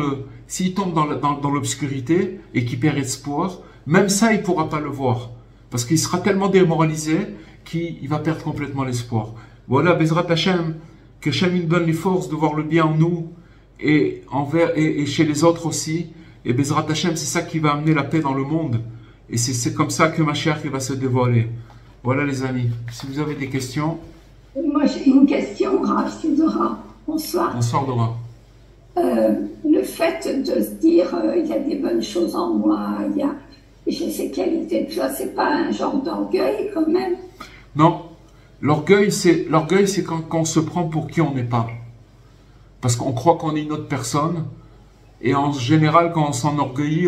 l'obscurité et qu'il perd espoir, même ça, il ne pourra pas le voir. Parce qu'il sera tellement démoralisé qu'il va perdre complètement l'espoir. Voilà, Bezrat Hashem, que Hashem nous donne les forces de voir le bien en nous et chez les autres aussi. Et Bezrat Hashem, c'est ça qui va amener la paix dans le monde. Et c'est comme ça que Mashiach va se dévoiler. Voilà les amis. Si vous avez des questions. Moi j'ai une question, Rav Sidora. Bonsoir. Bonsoir Dora. Le fait de se dire il y a des bonnes choses en moi, j'ai ces qualités de joie, c'est pas un genre d'orgueil quand même? Non. L'orgueil, c'est quand on se prend pour qui on n'est pas. Parce qu'on croit qu'on est une autre personne. Et en général, quand on s'enorgueillit,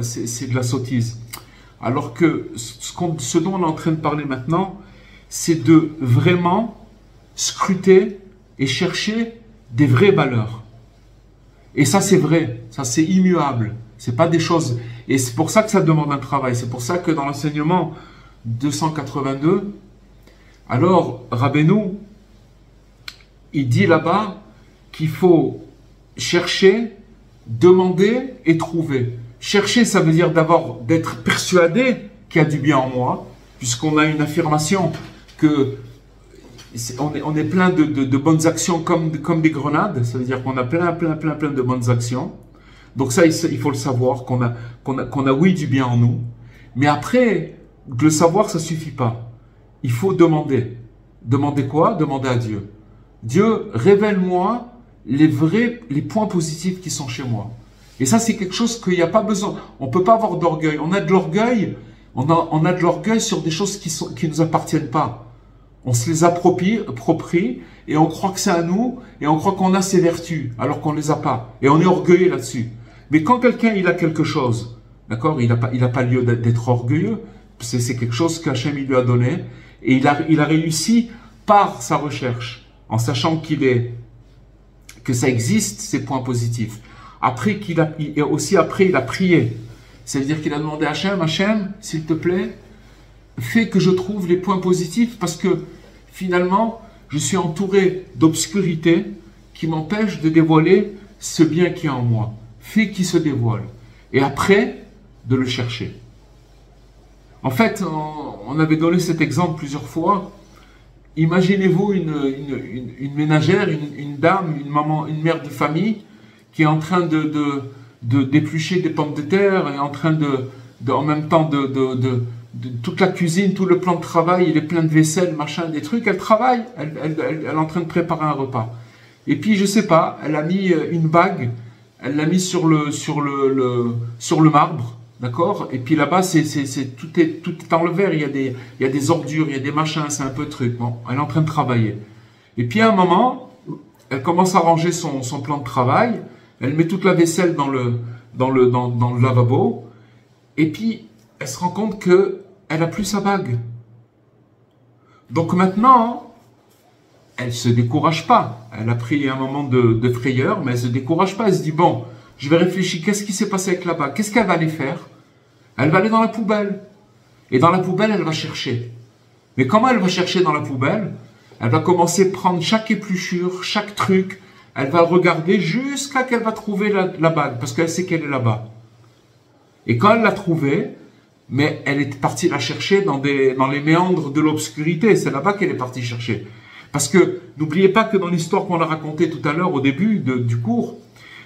c'est de la sottise. Alors que ce dont on est en train de parler maintenant, c'est de vraiment scruter et chercher des vraies valeurs. Et ça, c'est vrai. Ça, c'est immuable. C'est pas des choses... Et c'est pour ça que ça demande un travail. C'est pour ça que dans l'enseignement 282, alors, Rabbeinu, il dit là-bas qu'il faut chercher, demander et trouver. Chercher, ça veut dire d'abord d'être persuadé qu'il y a du bien en moi, puisqu'on a une affirmation que on est plein de bonnes actions comme des grenades. Ça veut dire qu'on a plein de bonnes actions. Donc ça, il faut le savoir, qu'on a oui du bien en nous. Mais après, le savoir, ça suffit pas. Il faut demander. Demander quoi? Demander à Dieu. Dieu, révèle-moi les points positifs qui sont chez moi. Et ça, c'est quelque chose qu'il n'y a pas besoin. On peut pas avoir d'orgueil. On a de l'orgueil. On a de l'orgueil sur des choses qui nous appartiennent pas. On se les approprie et on croit que c'est à nous et on croit qu'on a ces vertus alors qu'on les a pas. Et on est orgueilleux là-dessus. Mais quand quelqu'un il a quelque chose, d'accord, il a pas lieu d'être orgueilleux. C'est quelque chose qu'Hachem lui a donné et il a réussi par sa recherche en sachant que ça existe ces points positifs. Après il a prié. C'est-à-dire qu'il a demandé à Hachem, s'il te plaît, fais que je trouve les points positifs parce que finalement, je suis entouré d'obscurité qui m'empêche de dévoiler ce bien qui est en moi. Fais qu'il se dévoile. Et après, de le chercher. En fait, on avait donné cet exemple plusieurs fois. Imaginez-vous une ménagère, une dame, une maman, une mère de famille qui est en train de d'éplucher des pommes de terre et en train en même temps toute la cuisine, tout le plan de travail, il est plein de vaisselle, machin, des trucs, elle travaille, elle est en train de préparer un repas. Et puis, je sais pas, elle a mis une bague, elle l'a mis sur le marbre, d'accord? Et puis là-bas, tout est dans le verre, il y a des ordures, il y a des machins, c'est un peu truc. Bon, elle est en train de travailler. Et puis à un moment, elle commence à ranger son plan de travail, elle met toute la vaisselle dans le lavabo, et puis elle se rend compte qu'elle a plus sa bague. Donc maintenant, elle se décourage pas. Elle a pris un moment de frayeur, mais elle se décourage pas. Elle se dit, bon, je vais réfléchir, qu'est-ce qui s'est passé avec la bague? Qu'est-ce qu'elle va aller faire? Elle va aller dans la poubelle. Et dans la poubelle, elle va chercher. Mais comment elle va chercher dans la poubelle? Elle va commencer à prendre chaque épluchure, chaque truc. Elle va regarder jusqu'à qu'elle va trouver la bague, parce qu'elle sait qu'elle est là-bas. Et quand elle l'a trouvée, mais elle est partie la chercher dans les méandres de l'obscurité. C'est là-bas qu'elle est partie chercher. Parce que, n'oubliez pas que dans l'histoire qu'on a racontée tout à l'heure, au début du cours,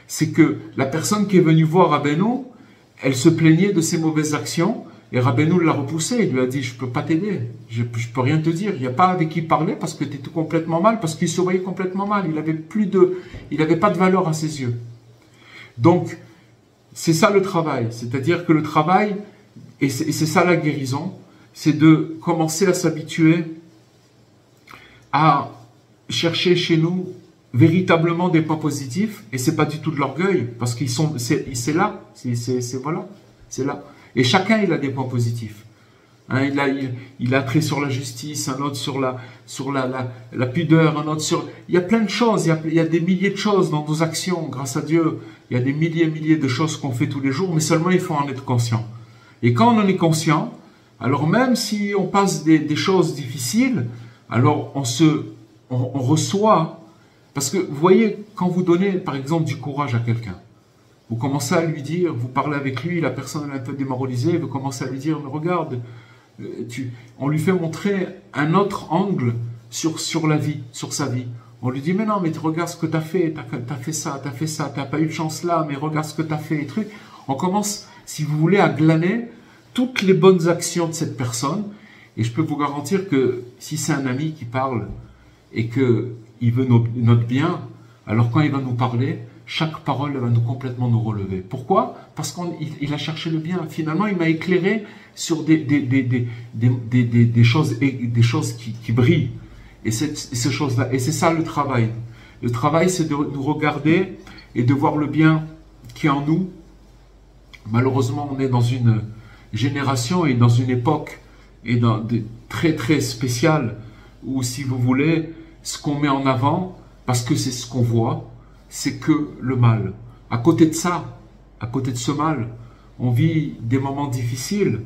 c'est que la personne qui est venue voir Rabbeinu, elle se plaignait de ses mauvaises actions, et Rabbeinu l'a repoussée, il lui a dit, je peux pas t'aider, je peux rien te dire, il n'y a pas avec qui parler parce que tu es tout complètement mal, parce qu'il se voyait complètement mal, il avait pas de valeur à ses yeux. Donc, c'est ça le travail, c'est-à-dire que le travail, et c'est ça la guérison, c'est de commencer à s'habituer à chercher chez nous véritablement des points positifs, et c'est pas du tout de l'orgueil, parce qu'ils sont, c'est là, voilà, c'est là. Et chacun, il a des points positifs. Hein, il a trait sur la justice, un autre sur la pudeur, un autre sur... Il y a plein de choses, il y a des milliers de choses dans nos actions, grâce à Dieu. Il y a des milliers de choses qu'on fait tous les jours, mais seulement il faut en être conscient. Et quand on en est conscient, alors même si on passe des choses difficiles, alors on reçoit... Parce que vous voyez, quand vous donnez par exemple du courage à quelqu'un, vous commencez à lui dire, vous parlez avec lui, la personne est un peu démoralisée, vous commencez à lui dire, mais regarde, on lui fait montrer un autre angle sur la vie, sur sa vie. On lui dit, mais non, mais tu regardes ce que tu as fait, tu as fait ça, tu n'as pas eu de chance là, mais regarde ce que tu as fait, et trucs. On commence, si vous voulez, à glaner toutes les bonnes actions de cette personne, et je peux vous garantir que si c'est un ami qui parle, et qu'il veut notre bien, alors quand il va nous parler, chaque parole va complètement nous relever. Pourquoi? Parce qu'il a cherché le bien. Finalement, il m'a éclairé sur des choses qui brillent. Et ces choses-là. Et c'est ça le travail. Le travail, c'est de nous regarder et de voir le bien qui est en nous. Malheureusement, on est dans une génération et dans une époque très très spéciale où, si vous voulez, ce qu'on met en avant, parce que c'est ce qu'on voit, c'est que le mal. À côté de ça, à côté de ce mal, on vit des moments difficiles,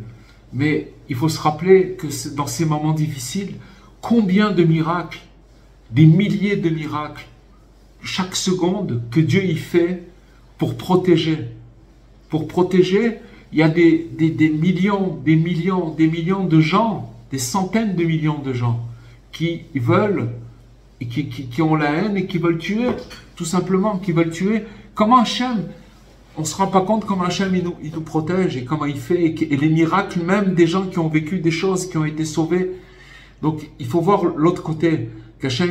mais il faut se rappeler que dans ces moments difficiles, combien de miracles, des milliers de miracles, chaque seconde que Dieu y fait pour protéger. Pour protéger, il y a des millions de gens, des centaines de millions de gens qui veulent, et qui ont la haine et qui veulent tuer, tout simplement, qui veulent tuer. Comment Hachem, on ne se rend pas compte comment Hachem il nous protège et comment il fait, et les miracles même des gens qui ont vécu des choses, qui ont été sauvés. Donc il faut voir l'autre côté, qu'Hachem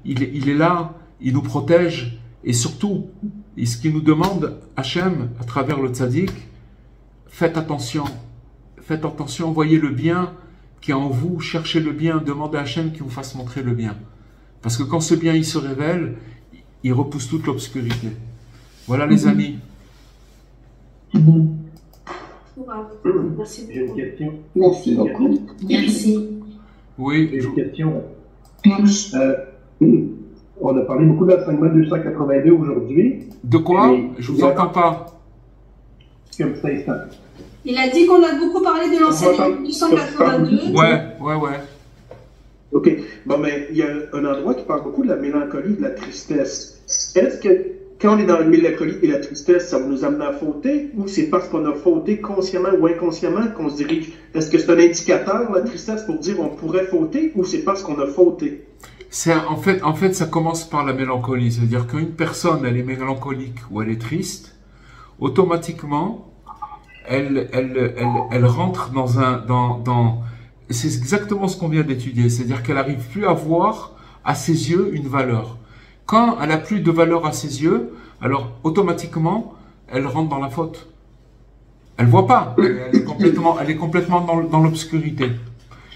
il est là, il nous protège, et surtout, ce qu'il nous demande, Hachem, à travers le tzaddik, faites attention, voyez le bien qui est en vous, cherchez le bien, demandez à Hachem qu'il vous fasse montrer le bien. Parce que quand ce bien il se révèle, il repousse toute l'obscurité. Voilà les amis. Merci beaucoup. J'ai une question. Merci beaucoup. Merci. Oui. J'ai une question. On a parlé beaucoup de l'enseignement 282 aujourd'hui. De quoi? Je vous entends pas. Comme ça, instant. Il a dit qu'on a beaucoup parlé de l'enseignement 282. Ouais. Ok. Bon, mais il y a un endroit qui parle beaucoup de la mélancolie, de la tristesse. Est-ce que quand on est dans la mélancolie et la tristesse, ça va nous amener à fauter, ou c'est parce qu'on a fauté consciemment ou inconsciemment qu'on se dirige? Est-ce que c'est un indicateur, la tristesse, pour dire on pourrait fauter, ou c'est parce qu'on a fauté? En fait, ça commence par la mélancolie. C'est-à-dire qu'une personne, elle est mélancolique ou elle est triste, automatiquement, elle rentre dans c'est exactement ce qu'on vient d'étudier. C'est-à-dire qu'elle n'arrive plus à voir à ses yeux une valeur. Quand elle n'a plus de valeur à ses yeux, alors automatiquement, elle rentre dans la faute. Elle voit pas. Elle est complètement dans l'obscurité.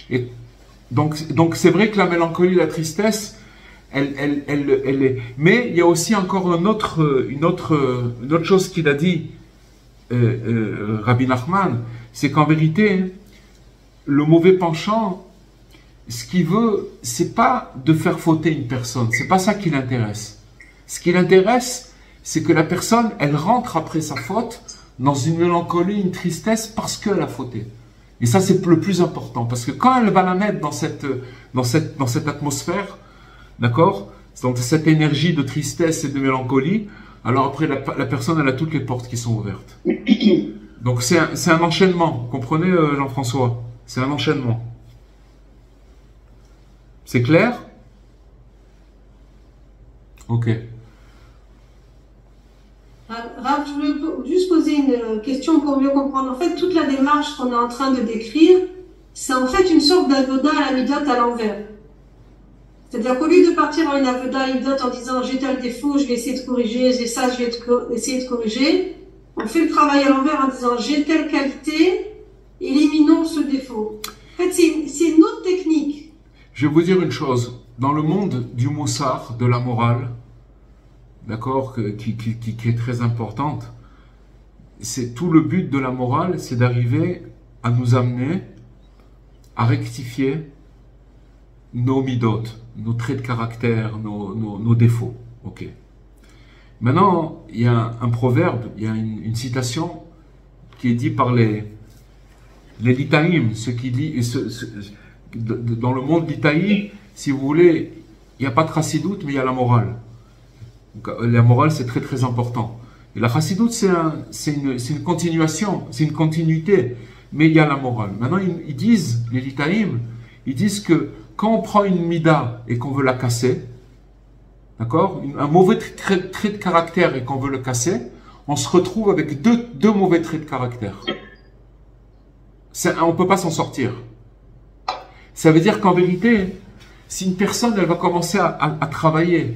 Et donc c'est vrai que la mélancolie, la tristesse, elle est. Mais il y a aussi encore une autre chose qu'il a dit, Rabbi Nachman, c'est qu'en vérité, le mauvais penchant, ce qu'il veut, c'est pas de faire fauter une personne. C'est pas ça qui l'intéresse. Ce qui l'intéresse, c'est que la personne, elle rentre après sa faute dans une mélancolie, une tristesse parce qu'elle a fauté. Et ça, c'est le plus important. Parce que quand elle va la mettre dans cette atmosphère, d'accord? Donc cette énergie de tristesse et de mélancolie, alors après, la personne, elle a toutes les portes qui sont ouvertes. Donc c'est un enchaînement. Vous comprenez, Jean-François? C'est un enchaînement. C'est clair? Ok. Raph, je voulais juste poser une question pour mieux comprendre. En fait, toute la démarche qu'on est en train de décrire, c'est en fait une sorte d'avoda à la midot à l'envers. C'est-à-dire qu'au lieu de partir en une avoda à la midot en disant j'ai tel défaut, je vais essayer de corriger, j'ai ça, je vais essayer de corriger, on fait le travail à l'envers en disant j'ai telle qualité, éliminons ce défaut. En fait, c'est une autre technique. Je vais vous dire une chose. Dans le monde du moussar, de la morale, d'accord, qui est très importante, c'est tout le but de la morale, c'est d'arriver à nous amener à rectifier nos midot, nos traits de caractère, nos défauts. Ok. Maintenant, il y a un proverbe, il y a une citation qui est dite par les Litaïm, ceux qui disent, dans le monde Litaïm, si vous voulez, il n'y a pas de chassidoute, mais il y a la morale. Donc, la morale, c'est très très important. Et la chassidoute, c'est une continuation, c'est une continuité, mais il y a la morale. Maintenant, ils disent, les Litaïm, ils disent que quand on prend une mida et qu'on veut la casser, d'accord, un mauvais trait de caractère et qu'on veut le casser, on se retrouve avec deux mauvais traits de caractère. On ne peut pas s'en sortir. Ça veut dire qu'en vérité, si une personne elle va commencer à travailler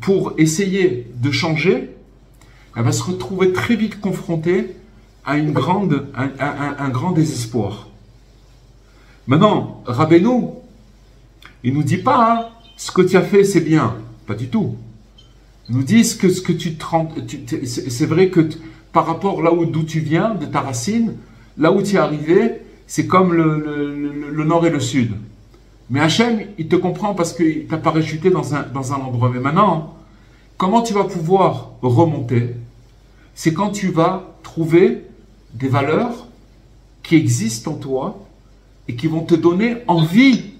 pour essayer de changer, elle va se retrouver très vite confrontée à un grand désespoir. Maintenant, Rabbeinu, il nous dit pas, hein, ce que tu as fait, c'est bien. Pas du tout. Il nous dit que ce que c'est vrai que par rapport là d'où tu viens, de ta racine, là où tu es arrivé, c'est comme le nord et le sud. Mais Hachem, il te comprend parce qu'il t'a parachuté dans un endroit. Mais maintenant, comment tu vas pouvoir remonter? C'est quand tu vas trouver des valeurs qui existent en toi et qui vont te donner envie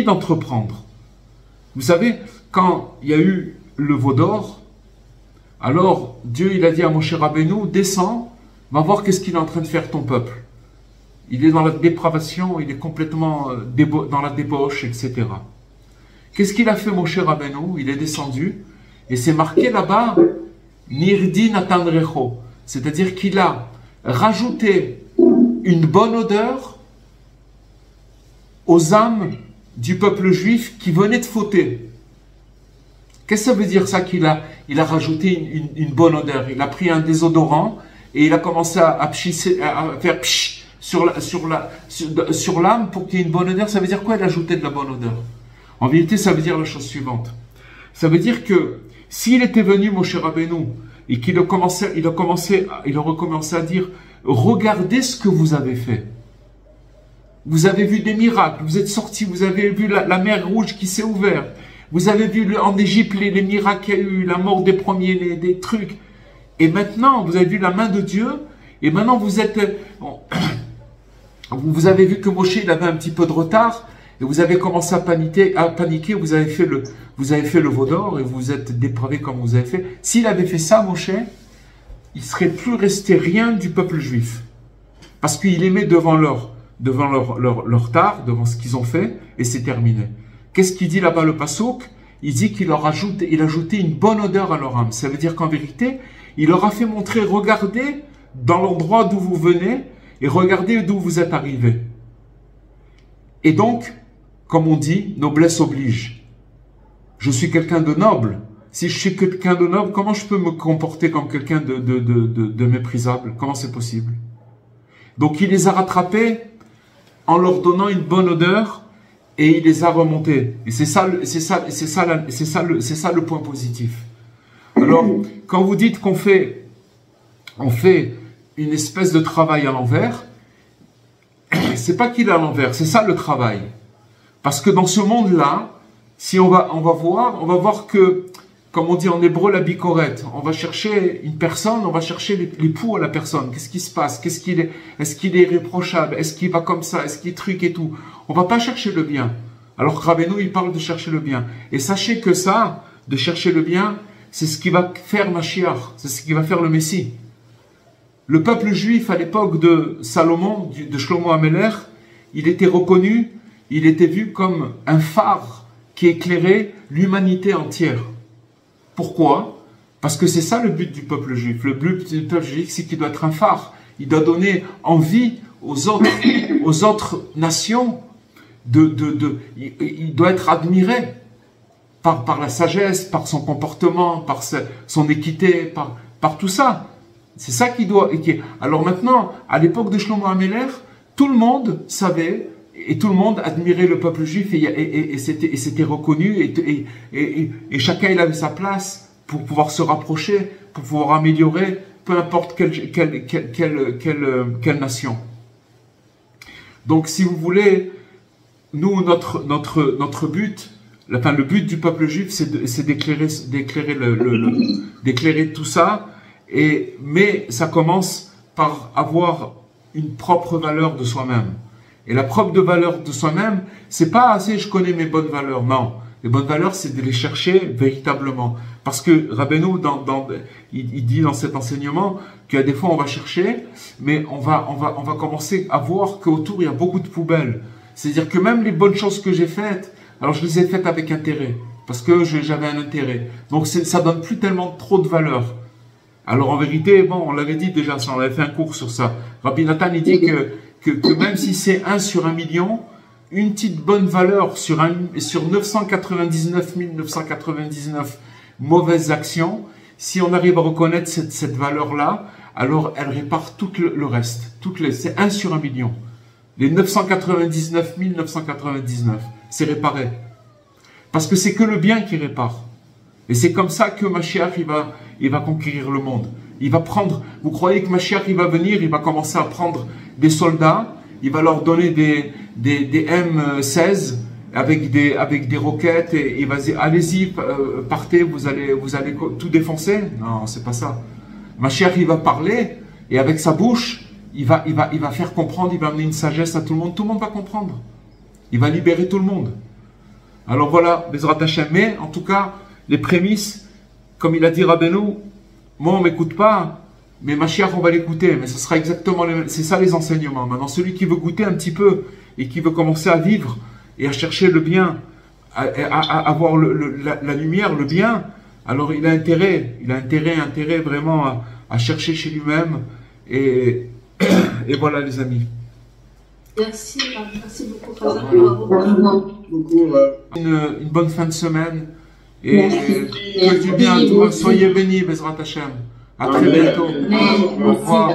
d'entreprendre. Vous savez, quand il y a eu le veau d'or, alors Dieu il a dit à Moshe Rabbeinu, descends, va voir qu'est-ce qu'il est en train de faire ton peuple. Il est dans la dépravation, il est complètement dans la débauche, etc. Qu'est-ce qu'il a fait Moshe Rabbeinu? Il est descendu, et c'est marqué là-bas, Nirdi Natan Recho, c'est-à-dire qu'il a rajouté une bonne odeur aux âmes du peuple juif qui venait de fauter. Qu'est-ce que ça veut dire ça qu'il a rajouté une bonne odeur? Il a pris un désodorant et il a commencé à faire psh sur l'âme pour qu'il y ait une bonne odeur. Ça veut dire quoi, il a ajouté de la bonne odeur? En vérité, ça veut dire la chose suivante. Ça veut dire que s'il était venu, Moshe Rabbeinu, et qu'il a recommencé à dire, regardez ce que vous avez fait. Vous avez vu des miracles, vous êtes sortis, vous avez vu la mer rouge qui s'est ouverte. Vous avez vu en Égypte les miracles qu'il y a eu, la mort des premiers, des trucs. Et maintenant, vous avez vu la main de Dieu. Et maintenant, vous avez vu que Moshe, il avait un petit peu de retard. Et vous avez commencé à paniquer. Vous avez fait le veau d'or et vous êtes dépravé comme vous avez fait. S'il avait fait ça, Moshe, il serait plus resté rien du peuple juif. Parce qu'il aimait devant leur tard, devant ce qu'ils ont fait, et c'est terminé. Qu'est-ce qu'il dit là-bas le Passouk? Il dit qu'il a ajouté une bonne odeur à leur âme. Ça veut dire qu'en vérité, il leur a fait montrer, regardez dans l'endroit d'où vous venez, et regardez d'où vous êtes arrivés. Et donc, comme on dit, noblesse oblige. Je suis quelqu'un de noble. Si je suis quelqu'un de noble, comment je peux me comporter comme quelqu'un de méprisable? Comment c'est possible? Donc il les a rattrapés en leur donnant une bonne odeur et il les a remontés. Et c'est ça le point positif. Alors, quand vous dites qu'on fait une espèce de travail à l'envers, c'est pas qu'il est à l'envers, c'est ça le travail. Parce que dans ce monde-là, si on va voir que, comme on dit en hébreu, la bicorette, on va chercher une personne, on va chercher les poux à la personne. Qu'est-ce qui se passe? Est-ce qu'il est irréprochable? Est-ce qu'il va comme ça? Est-ce qu'il truc et tout? On va pas chercher le bien. Alors que Rabbeinu, il parle de chercher le bien. Et sachez que ça, de chercher le bien, c'est ce qui va faire Mashiach, c'est ce qui va faire le Messie. Le peuple juif à l'époque de Salomon, de Shlomo Ameler, il était reconnu, il était vu comme un phare qui éclairait l'humanité entière. Pourquoi? Parce que c'est ça le but du peuple juif. Le but du peuple juif, c'est qu'il doit être un phare. Il doit donner envie aux autres nations. Il doit être admiré par la sagesse, par son comportement, par son équité, par tout ça. C'est ça qui doit... Alors maintenant, à l'époque de Shlomo Ameler, tout le monde savait et tout le monde admirait le peuple juif et c'était reconnu et chacun il avait sa place pour pouvoir se rapprocher, pour pouvoir améliorer peu importe quelle nation. Donc, si vous voulez, nous, notre but, enfin, le but du peuple juif, c'est d'éclairer tout ça. Mais ça commence par avoir une propre valeur de soi-même. Et la propre valeur de soi-même, c'est pas assez, je connais mes bonnes valeurs. Non. Les bonnes valeurs, c'est de les chercher véritablement. Parce que Rabbeinu, il dit dans cet enseignement qu'il y a des fois on va chercher, mais on va commencer à voir qu'autour il y a beaucoup de poubelles. C'est-à-dire que même les bonnes choses que j'ai faites, alors je les ai faites avec intérêt, parce que j'avais un intérêt. Donc ça donne plus tellement trop de valeur. Alors en vérité, bon, on l'avait dit déjà, on avait fait un cours sur ça. Rabbi Nathan, il dit que même si c'est 1 sur 1 million, une petite bonne valeur sur 999 999 mauvaises actions, si on arrive à reconnaître cette valeur-là, alors elle répare tout le reste. C'est 1 sur 1 million. Les 999 999, c'est réparé. Parce que c'est que le bien qui répare. Et c'est comme ça que Mashiach, il va conquérir le monde. Il va prendre, vous croyez que Mashiach, il va venir, il va commencer à prendre des soldats, il va leur donner des M16 avec des roquettes et il va dire, allez-y, partez, vous allez tout défoncer. Non, c'est pas ça. Mashiach, il va parler et avec sa bouche, il va faire comprendre, il va amener une sagesse à tout le monde va comprendre. Il va libérer tout le monde. Alors voilà, Bezrat Hashem. Mais en tout cas, les prémices, comme il a dit Rabbeinu, moi on m'écoute pas, mais Mashiach on va l'écouter, mais ce sera exactement c'est ça les enseignements. Maintenant, celui qui veut goûter un petit peu et qui veut commencer à vivre et à chercher le bien, à avoir la lumière, le bien, alors il a intérêt vraiment à chercher chez lui-même et voilà les amis. Merci beaucoup, Une bonne fin de semaine. Et que du bien à toi. Soyez bénis, Bezrat Hashem. À très bientôt. Au revoir.